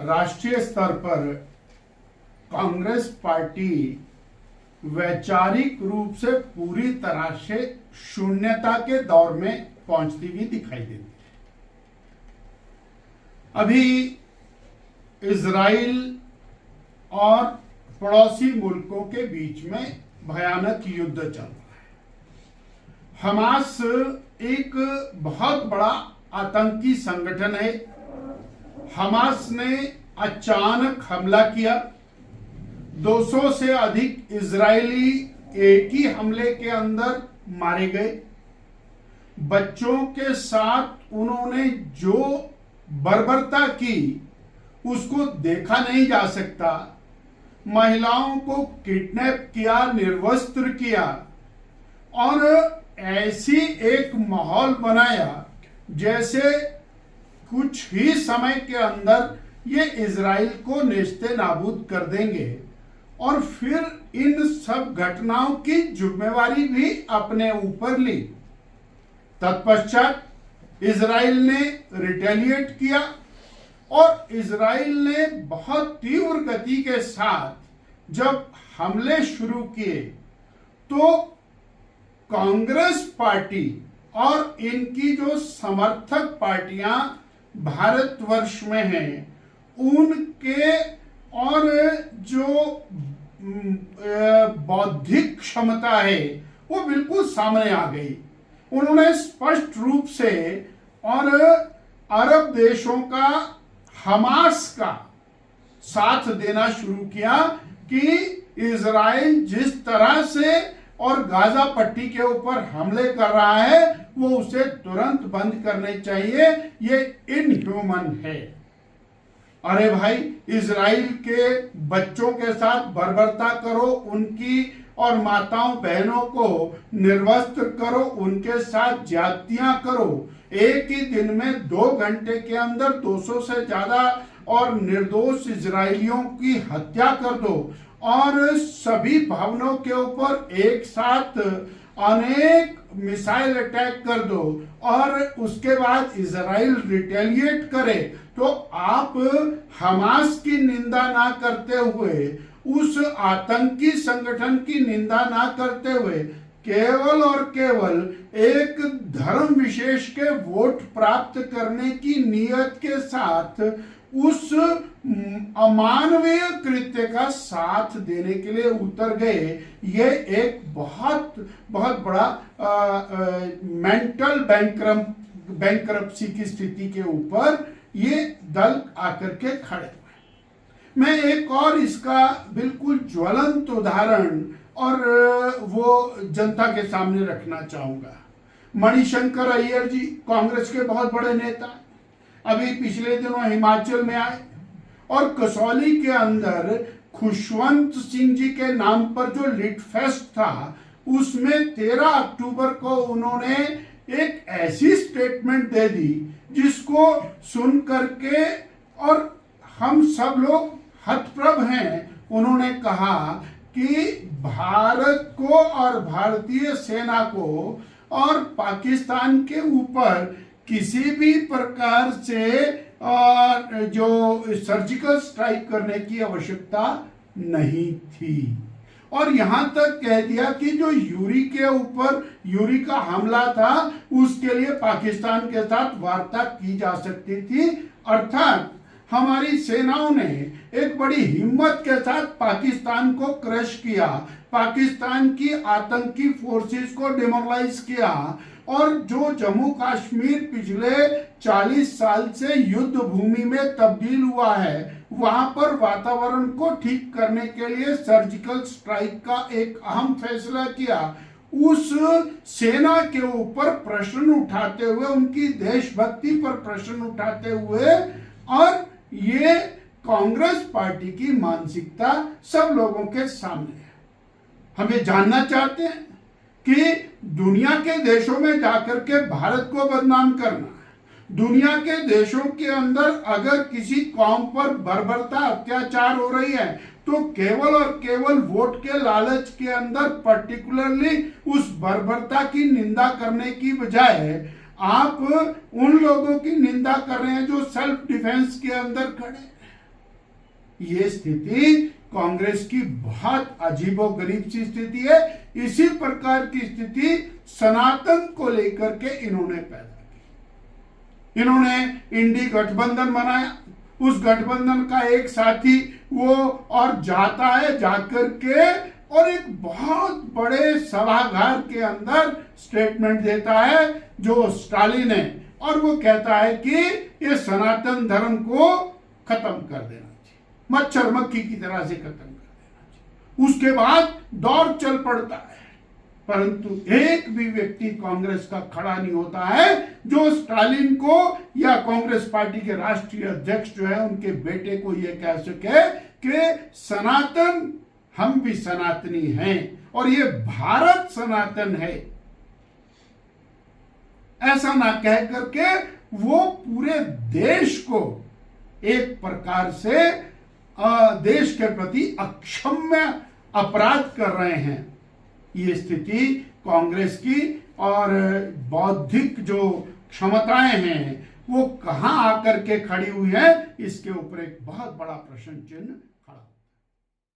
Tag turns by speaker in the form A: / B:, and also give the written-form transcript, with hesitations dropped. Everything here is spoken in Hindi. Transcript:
A: राष्ट्रीय स्तर पर कांग्रेस पार्टी वैचारिक रूप से पूरी तरह से शून्यता के दौर में पहुंचती हुई दिखाई देती है। अभी इजराइल और पड़ोसी मुल्कों के बीच में भयानक युद्ध चल रहा है। हमास एक बहुत बड़ा आतंकी संगठन है। हमास ने अचानक हमला किया। 200 से अधिक इजरायली एक ही हमले के अंदर मारे गए। बच्चों के साथ उन्होंने जो बर्बरता की उसको देखा नहीं जा सकता। महिलाओं को किडनैप किया, निर्वस्त्र किया और ऐसी एक माहौल बनाया जैसे कुछ ही समय के अंदर ये इजराइल को नेस्ते नाबूद कर देंगे और फिर इन सब घटनाओं की जिम्मेवारी भी अपने ऊपर ली। तत्पश्चात इजराइल ने रिटेलिएट किया और इजराइल ने बहुत तीव्र गति के साथ जब हमले शुरू किए तो कांग्रेस पार्टी और इनकी जो समर्थक पार्टियां भारतवर्ष में हैं उनके और जो बौद्धिक क्षमता है वो बिल्कुल सामने आ गई। उन्होंने स्पष्ट रूप से और अरब देशों का हमास का साथ देना शुरू किया कि इजराइल जिस तरह से और गाजा पट्टी के ऊपर हमले कर रहा है वो उसे तुरंत बंद करने चाहिए। ये इनह्यूमन है। अरे भाई, इजराइल के बच्चों के साथ बर्बरता करो, उनकी और माताओं बहनों को निर्वस्त्र करो, उनके साथ ज्यादतियां करो। एक ही दिन में 2 घंटे के अंदर 200 से ज्यादा और निर्दोष इजरायलियों की हत्या कर दो और सभी भवनों के ऊपर एक साथ अनेक मिसाइल अटैक कर दो और उसके बाद इजराइल रिटेलिएट करे, तो आप हमास की निंदा ना करते हुए, उस आतंकी संगठन की निंदा ना करते हुए केवल और केवल एक धर्म विशेष के वोट प्राप्त करने की नियत के साथ उस अमानवीय कृत्य का साथ देने के लिए उतर गए। ये एक बहुत बहुत बड़ा मेंटल बैंक्रप्सी की स्थिति के ऊपर ये दल आकर के खड़े हुए। मैं एक और इसका बिल्कुल ज्वलंत उदाहरण और वो जनता के सामने रखना चाहूंगा। मणिशंकर अय्यर जी कांग्रेस के बहुत बड़े नेता अभी पिछले दिनों हिमाचल में आए और कसौली के अंदर खुशवंत सिंह जी के नाम पर जो लिट फेस्ट था उसमें 13 अक्टूबर को उन्होंने एक ऐसी स्टेटमेंट दे दी जिसको सुन करके और हम सब लोग हतप्रभ हैं। उन्होंने कहा कि भारत को और भारतीय सेना को और पाकिस्तान के ऊपर किसी भी प्रकार से जो सर्जिकल स्ट्राइक करने की आवश्यकता नहीं थी और यहां तक कह दिया कि जो यूरी का हमला था उसके लिए पाकिस्तान के साथ वार्ता की जा सकती थी। अर्थात हमारी सेनाओं ने एक बड़ी हिम्मत के साथ पाकिस्तान को क्रश किया, पाकिस्तान की आतंकी फोर्सेस को डिमोरलाइज किया और जो जम्मू कश्मीर पिछले 40 साल से युद्ध भूमि में तब्दील हुआ है वहां पर वातावरण को ठीक करने के लिए सर्जिकल स्ट्राइक का एक अहम फैसला किया। उस सेना के ऊपर प्रश्न उठाते हुए, उनकी देशभक्ति पर प्रश्न उठाते हुए, और ये कांग्रेस पार्टी की मानसिकता सब लोगों के सामने है। हमें जानना चाहते हैं कि दुनिया के देशों में जाकर के भारत को बदनाम करना, दुनिया के देशों के अंदर अगर किसी कौम पर बर्बरता अत्याचार हो रही है तो केवल और केवल वोट के लालच के अंदर पर्टिकुलरली उस बर्बरता की निंदा करने की बजाय आप उन लोगों की निंदा कर रहे हैं जो सेल्फ डिफेंस के अंदर खड़े। ये स्थिति कांग्रेस की बहुत अजीबोगरीब सी स्थिति है। इसी प्रकार की स्थिति सनातन को लेकर के इन्होंने पैदा की। इन्होंने इंडी गठबंधन बनाया, उस गठबंधन का एक साथी वो और जाता है, जाकर के और एक बहुत बड़े सभागार के अंदर स्टेटमेंट देता है जो स्टालिन है, और वो कहता है कि ये सनातन धर्म को खत्म कर देना चाहिए, मच्छर मक्खी की तरह से खत्म कर देना चाहिए। उसके बाद दौर चल पड़ता है, परंतु एक भी व्यक्ति कांग्रेस का खड़ा नहीं होता है जो स्टालिन को या कांग्रेस पार्टी के राष्ट्रीय अध्यक्ष जो है उनके बेटे को यह कह सके कि सनातन, हम भी सनातनी हैं और ये भारत सनातन है। ऐसा ना कह करके वो पूरे देश को एक प्रकार से देश के प्रति अक्षम्य अपराध कर रहे हैं। ये स्थिति कांग्रेस की और बौद्धिक जो क्षमताएं हैं वो कहां आकर के खड़ी हुई है, इसके ऊपर एक बहुत बड़ा प्रश्न चिन्ह